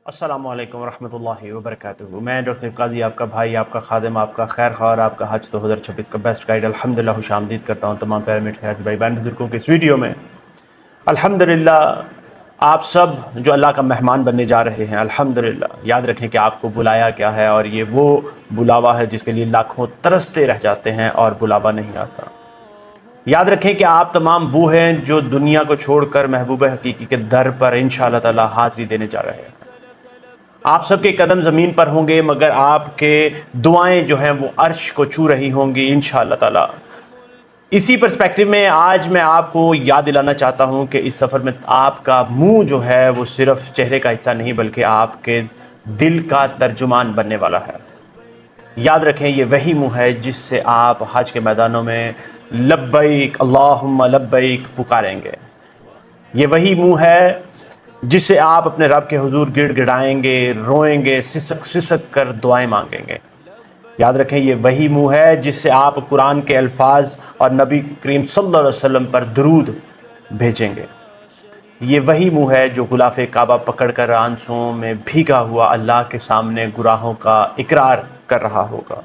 السلام علیکم ورحمۃ اللہ وبرکاتہ۔ میں ڈاکٹر قاضی، آپ کا بھائی، آپ کا خادم، آپ کا خیر خواہ اور آپ کا حج 2026 کا بیسٹ گائیڈ الحمدللہ خوش آمدید کرتا ہوں تمام پیارے میٹھے حج بھائی بہن بزرگوں کے اس ویڈیو میں۔ الحمدللہ آپ سب جو اللہ کا مہمان بننے جا رہے ہیں، الحمدللہ یاد رکھیں کہ آپ کو بلایا کیا ہے، اور یہ وہ بلاوا ہے جس کے لیے لاکھوں ترستے رہ جاتے ہیں اور بلاوا نہیں آتا۔ یاد رکھیں کہ آپ تمام وہ ہیں جو دنیا کو چھوڑ کر محبوب حقیقی کے در پر انشاءاللہ تعالی حاضری دینے جا رہے ہیں۔ آپ سب کے قدم زمین پر ہوں گے، مگر آپ کے دعائیں جو ہیں وہ عرش کو چھو رہی ہوں گی انشاءاللہ تعالی۔ اسی پرسپیکٹو میں آج میں آپ کو یاد دلانا چاہتا ہوں کہ اس سفر میں آپ کا منہ جو ہے وہ صرف چہرے کا حصہ نہیں بلکہ آپ کے دل کا ترجمان بننے والا ہے۔ یاد رکھیں یہ وہی منہ ہے جس سے آپ حج کے میدانوں میں لبیک اللہم لبیک پکاریں گے۔ یہ وہی منہ ہے جس سے آپ اپنے رب کے حضور گڑ گڑائیں گے، روئیں گے، سسک سسک کر دعائیں مانگیں گے۔ یاد رکھیں یہ وہی منہ ہے جس سے آپ قرآن کے الفاظ اور نبی کریم صلی اللہ علیہ وسلم پر درود بھیجیں گے۔ یہ وہی منہ ہے جو غلاف کعبہ پکڑ کر آنسوؤں میں بھیگا ہوا اللہ کے سامنے گناہوں کا اقرار کر رہا ہوگا۔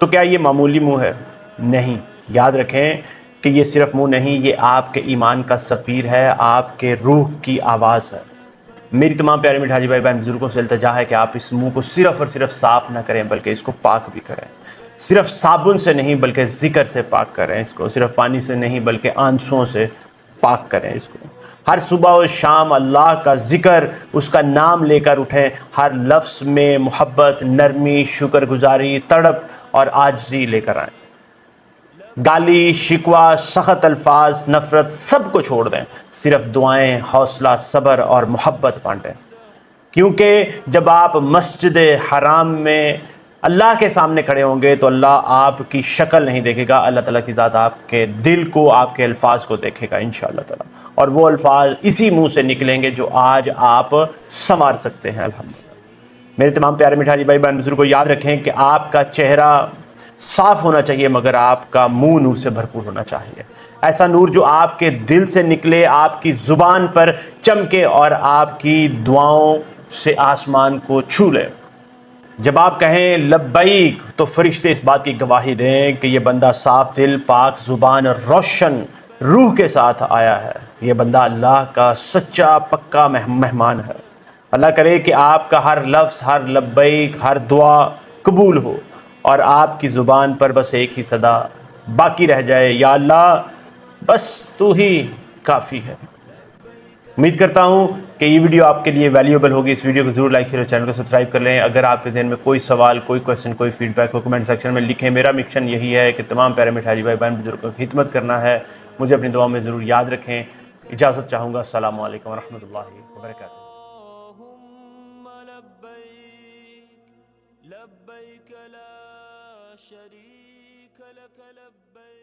تو کیا یہ معمولی منہ ہے؟ نہیں۔ یاد رکھیں کہ یہ صرف منہ نہیں، یہ آپ کے ایمان کا سفیر ہے، آپ کے روح کی آواز ہے۔ میری تمام پیارے میٹھے حاجی بھائی بہن بزرگوں سے التجا ہے کہ آپ اس منہ کو صرف اور صرف صاف نہ کریں بلکہ اس کو پاک بھی کریں۔ صرف صابن سے نہیں بلکہ ذکر سے پاک کریں اس کو، صرف پانی سے نہیں بلکہ آنسوؤں سے پاک کریں اس کو۔ ہر صبح و شام اللہ کا ذکر، اس کا نام لے کر اٹھیں، ہر لفظ میں محبت، نرمی، شکر گزاری، تڑپ اور عاجزی لے کر آئیں۔ گالی، شکوہ، سخت الفاظ، نفرت سب کو چھوڑ دیں، صرف دعائیں، حوصلہ، صبر اور محبت بانٹیں۔ کیونکہ جب آپ مسجد حرام میں اللہ کے سامنے کھڑے ہوں گے تو اللہ آپ کی شکل نہیں دیکھے گا، اللہ تعالیٰ کی ذات آپ کے دل کو، آپ کے الفاظ کو دیکھے گا انشاءاللہ تعالیٰ، اور وہ الفاظ اسی منہ سے نکلیں گے جو آج آپ سنوار سکتے ہیں الحمدللہ۔ میرے تمام پیارے میٹھے بھائی بہن بزرگوں، یاد رکھیں کہ آپ کا چہرہ صاف ہونا چاہیے مگر آپ کا منہ نور سے بھرپور ہونا چاہیے۔ ایسا نور جو آپ کے دل سے نکلے، آپ کی زبان پر چمکے اور آپ کی دعاؤں سے آسمان کو چھو لے۔ جب آپ کہیں لبیک تو فرشتے اس بات کی گواہی دیں کہ یہ بندہ صاف دل، پاک زبان اور روشن روح کے ساتھ آیا ہے، یہ بندہ اللہ کا سچا پکا مہمان ہے۔ اللہ کرے کہ آپ کا ہر لفظ، ہر لبیک، ہر دعا قبول ہو اور آپ کی زبان پر بس ایک ہی صدا باقی رہ جائے، یا اللہ بس تو ہی کافی ہے۔ امید کرتا ہوں کہ یہ ویڈیو آپ کے لیے ویلیوبل ہوگی۔ اس ویڈیو کو ضرور لائک، شیئر اور چینل کو سبسکرائب کر لیں۔ اگر آپ کے ذہن میں کوئی سوال، کوئی کویسچن، کوئی فیڈ بیک ہو کمنٹ سیکشن میں لکھیں۔ میرا مشن یہی ہے کہ تمام پیارے میٹھے حاجی بھائی بہن بزرگوں کی خدمت کرنا ہے۔ مجھے اپنی دعاؤں میں ضرور یاد رکھیں۔ اجازت چاہوں گا۔ السلام علیکم ورحمۃ اللہ وبرکاتہ۔ اللهم لبيك لبيك لا شريك لك لبيك